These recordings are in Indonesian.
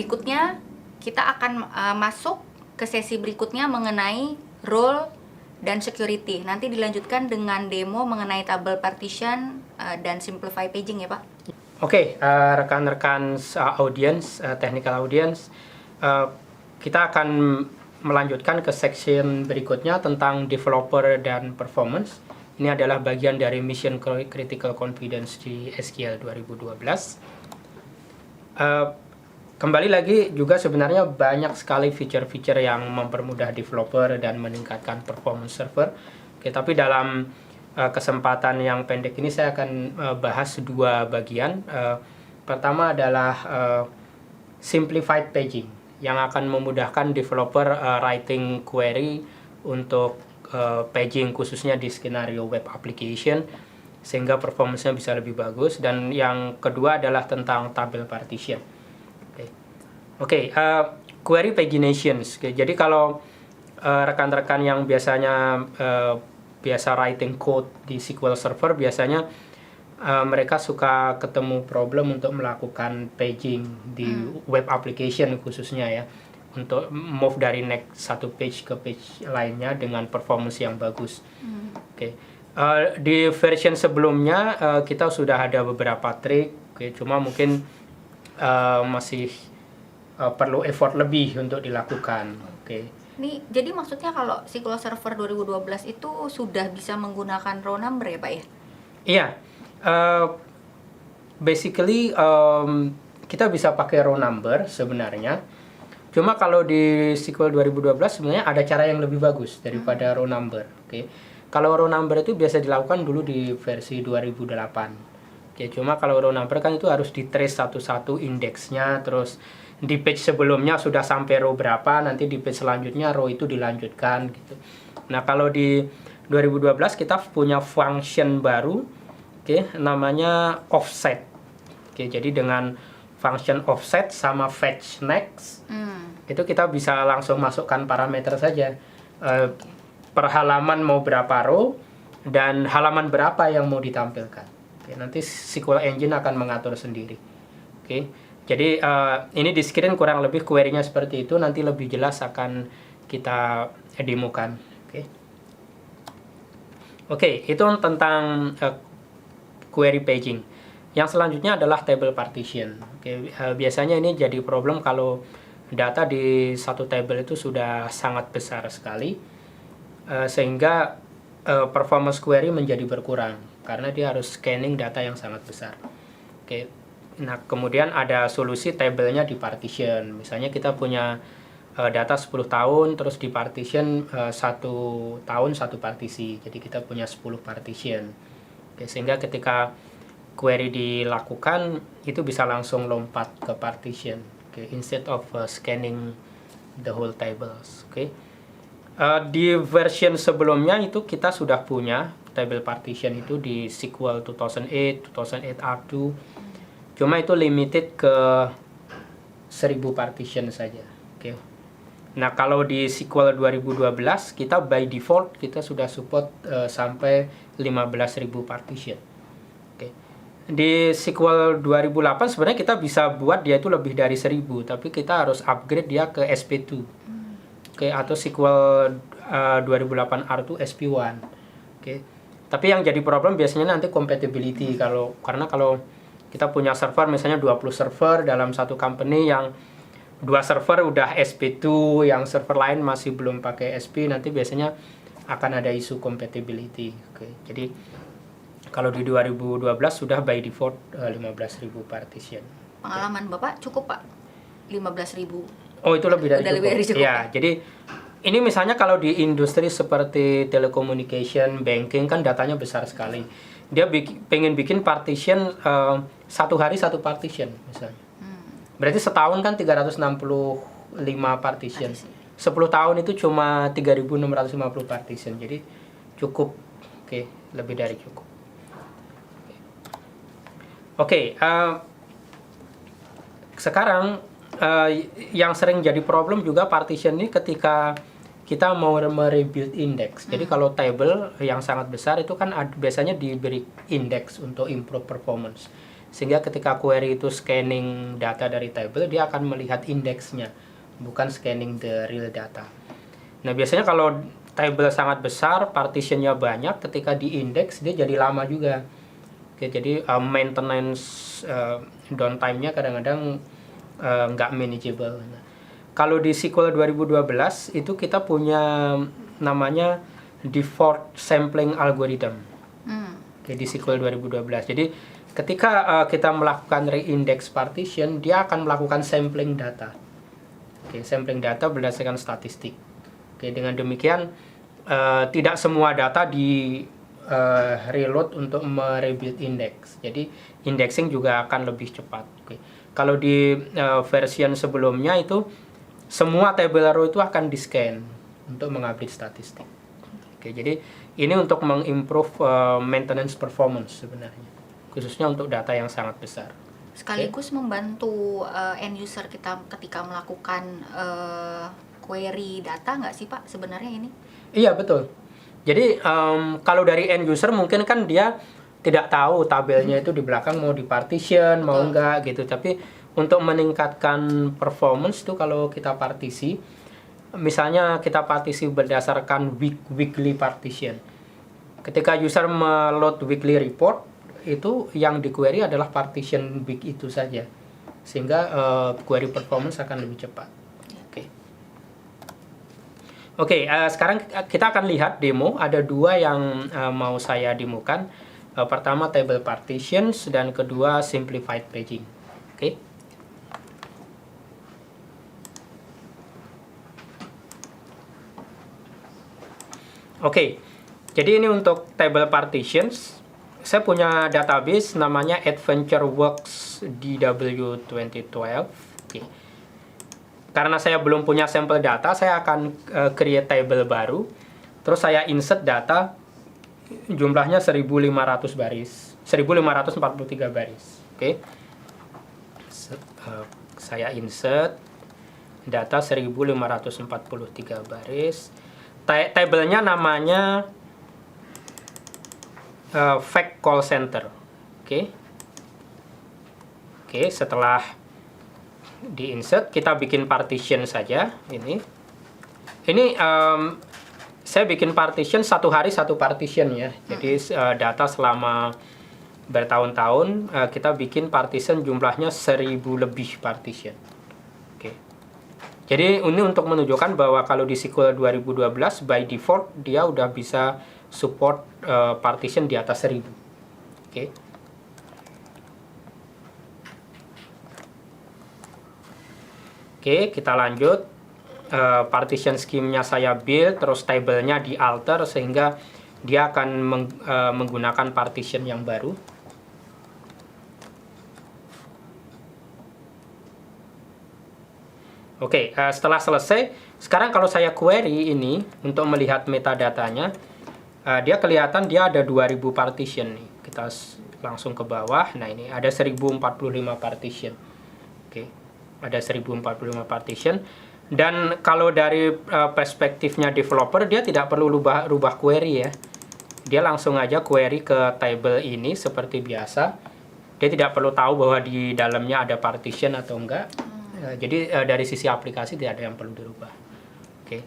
berikutnya kita akan masuk ke sesi berikutnya mengenai role dan security. Nanti dilanjutkan dengan demo mengenai table partition dan simplify paging ya Pak. Oke, rekan-rekan audience, technical audience, kita akan melanjutkan ke section berikutnya tentang developer dan performance. Ini adalah bagian dari Mission Critical Confidence di SQL 2012. Kembali lagi juga sebenarnya banyak sekali fitur-fitur yang mempermudah developer dan meningkatkan performance server. Oke, tapi dalam kesempatan yang pendek ini saya akan bahas dua bagian. Pertama adalah simplified paging yang akan memudahkan developer writing query untuk paging khususnya di skenario web application sehingga performance-nya bisa lebih bagus. Dan yang kedua adalah tentang table partition. Oke, query paginations. Jadi kalau rekan-rekan yang biasanya biasa writing code di SQL Server, biasanya mereka suka ketemu problem untuk melakukan paging di web application khususnya ya, untuk move dari next satu page ke page lainnya dengan performance yang bagus. Oke. Di version sebelumnya kita sudah ada beberapa trik, cuma mungkin masih perlu effort lebih untuk dilakukan. Ini jadi maksudnya kalau SQL Server 2012 itu sudah bisa menggunakan row number ya Pak ya? Iya, basically kita bisa pakai row number sebenarnya. Cuma kalau di SQL 2012 sebenarnya ada cara yang lebih bagus daripada row number. Kalau row number itu biasa dilakukan dulu di versi 2008. Cuma kalau row number kan itu harus di trace satu-satu indeksnya, terus di page sebelumnya sudah sampai row berapa, nanti di page selanjutnya row itu dilanjutkan gitu. Nah, kalau di 2012 kita punya function baru, namanya offset. Jadi dengan function offset sama fetch next, itu kita bisa langsung masukkan parameter saja. Per halaman mau berapa row dan halaman berapa yang mau ditampilkan. Nanti SQL Engine akan mengatur sendiri. Jadi ini di screen kurang lebih query-nya seperti itu, nanti lebih jelas akan kita demokan. Oke, itu tentang query paging. Yang selanjutnya adalah table partition. Biasanya ini jadi problem kalau data di satu table itu sudah sangat besar sekali, sehingga performance query menjadi berkurang karena dia harus scanning data yang sangat besar. Nah, kemudian ada solusi tabelnya di partition. Misalnya kita punya data 10 tahun, terus di partition 1 tahun 1 partisi. Jadi kita punya 10 partition. Sehingga ketika query dilakukan, itu bisa langsung lompat ke partition. Instead of scanning the whole tables. Di version sebelumnya itu kita sudah punya table partition itu di SQL 2008, 2008 R2. Cuma itu limited ke 1000 partition saja. Nah, kalau di SQL 2012 kita by default kita sudah support sampai 15.000 partition. Di SQL 2008 sebenarnya kita bisa buat dia itu lebih dari 1000, tapi kita harus upgrade dia ke SP2. Atau SQL 2008 R2 SP1. Tapi yang jadi problem biasanya nanti compatibility, karena kalau kita punya server misalnya 20 server dalam satu company, yang 2 server udah SP2, yang server lain masih belum pakai SP, nanti biasanya akan ada isu compatibility. Jadi kalau di 2012 sudah by default 15.000 partition. Pengalaman Bapak cukup Pak? 15.000? Oh, itu lebih dari cukup. Ya, jadi ini misalnya kalau di industri seperti telecommunication, banking kan datanya besar sekali. Dia pengen bikin partition satu hari satu partition misalnya. Berarti setahun kan 365 partition. 10 tahun itu cuma 3.650 partition. Jadi cukup. Lebih dari cukup. Sekarang yang sering jadi problem juga partition ini ketika kita mau merebuild index. Jadi kalau table yang sangat besar itu kan biasanya diberi index untuk improve performance. sehingga ketika query itu scanning data dari table, dia akan melihat indeksnya, bukan scanning the real data. Nah, biasanya kalau table sangat besar, partitionnya banyak, ketika di index dia jadi lama juga. Oke, jadi maintenance downtime-nya kadang-kadang nggak manageable. Nah, kalau di SQL 2012 itu kita punya namanya default sampling algorithm. Oke, di SQL 2012. Jadi ketika kita melakukan reindex partition, dia akan melakukan sampling data. Oke, sampling data berdasarkan statistik. Oke, dengan demikian tidak semua data di reload untuk merebuild index. Jadi indexing juga akan lebih cepat. Oke. Kalau di version sebelumnya itu semua table row itu akan di-scan untuk mengupdate statistik. Oke, jadi ini untuk mengimprove maintenance performance sebenarnya, khususnya untuk data yang sangat besar. Sekaligus membantu end user kita ketika melakukan query data nggak sih Pak sebenarnya ini? Iya, betul. Jadi kalau dari end user mungkin kan dia tidak tahu tabelnya itu di belakang mau di partition, mau enggak gitu. Tapi untuk meningkatkan performance tuh kalau kita partisi, misalnya kita partisi berdasarkan weekly partition. Ketika user meload weekly report, itu yang di query adalah partition week itu saja. Sehingga query performance akan lebih cepat. Oke, sekarang kita akan lihat demo. Ada dua yang mau saya demokan. Pertama table partitions dan kedua simplified paging. Oke. Oke. Jadi ini untuk table partitions. Saya punya database namanya AdventureWorks DW 2012. Oke. Karena saya belum punya sampel data, saya akan create table baru. Terus saya insert data, jumlahnya 1.500 baris. 1.543 baris. Oke. Saya insert data 1.543 baris. Tabelnya namanya fact call center. Oke. Oke, setelah di insert kita bikin partition saja. Ini saya bikin partition satu hari satu partition ya. Jadi data selama bertahun-tahun kita bikin partition jumlahnya 1.000 lebih partition. Oke. Jadi ini untuk menunjukkan bahwa kalau di SQL 2012 by default dia udah bisa support partition di atas 1.000. Oke. Oke, kita lanjut. Partition scheme-nya saya build, terus table-nya di alter sehingga dia akan menggunakan partition yang baru. Oke, setelah selesai, sekarang kalau saya query ini untuk melihat metadatanya, dia kelihatan dia ada 2.000 partition nih. Kita langsung ke bawah. Nah, ini ada 1.045 partition. Oke. Ada 1.045 partition, dan kalau dari perspektifnya developer dia tidak perlu rubah query ya, dia langsung aja query ke table ini seperti biasa, dia tidak perlu tahu bahwa di dalamnya ada partition atau enggak. Jadi dari sisi aplikasi tidak ada yang perlu dirubah. Oke.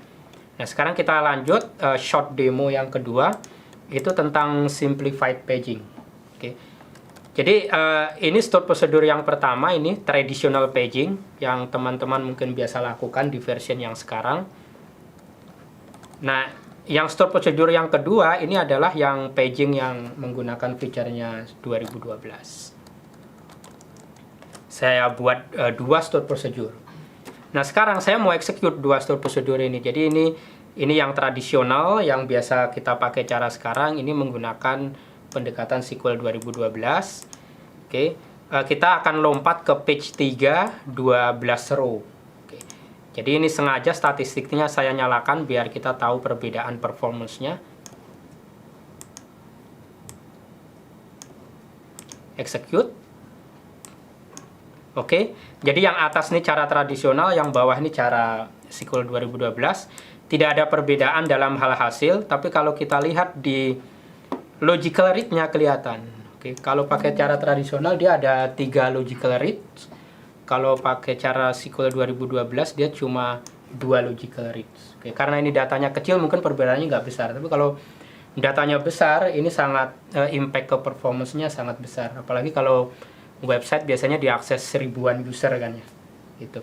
Nah, sekarang kita lanjut short demo yang kedua, itu tentang simplified paging. Oke. Jadi ini stored procedure yang pertama, ini traditional paging yang teman-teman mungkin biasa lakukan di version yang sekarang. Nah, yang stored procedure yang kedua ini adalah yang paging yang menggunakan fiturnya 2012. Saya buat dua stored procedure. Nah, sekarang saya mau execute dua stored procedure ini. Jadi ini yang tradisional yang biasa kita pakai cara sekarang, ini menggunakan pendekatan SQL 2012. Oke, kita akan lompat ke page 3, 12 row. Oke. Jadi ini sengaja statistiknya saya nyalakan biar kita tahu perbedaan performance-nya. Execute. Oke, jadi yang atas ini cara tradisional, yang bawah ini cara SQL 2012. Tidak ada perbedaan dalam hal hasil, tapi kalau kita lihat di logical read-nya kelihatan. Oke, Oke, kalau pakai cara tradisional dia ada 3 logical reads. Kalau pakai cara SQL 2012 dia cuma 2 logical reads. Oke, karena ini datanya kecil mungkin perbedaannya nggak besar. Tapi kalau datanya besar, ini sangat impact ke performance-nya sangat besar. Apalagi kalau website biasanya diakses ribuan user kan ya. Gitu.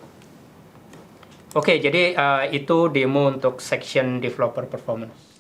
Oke, jadi itu demo untuk section developer performance.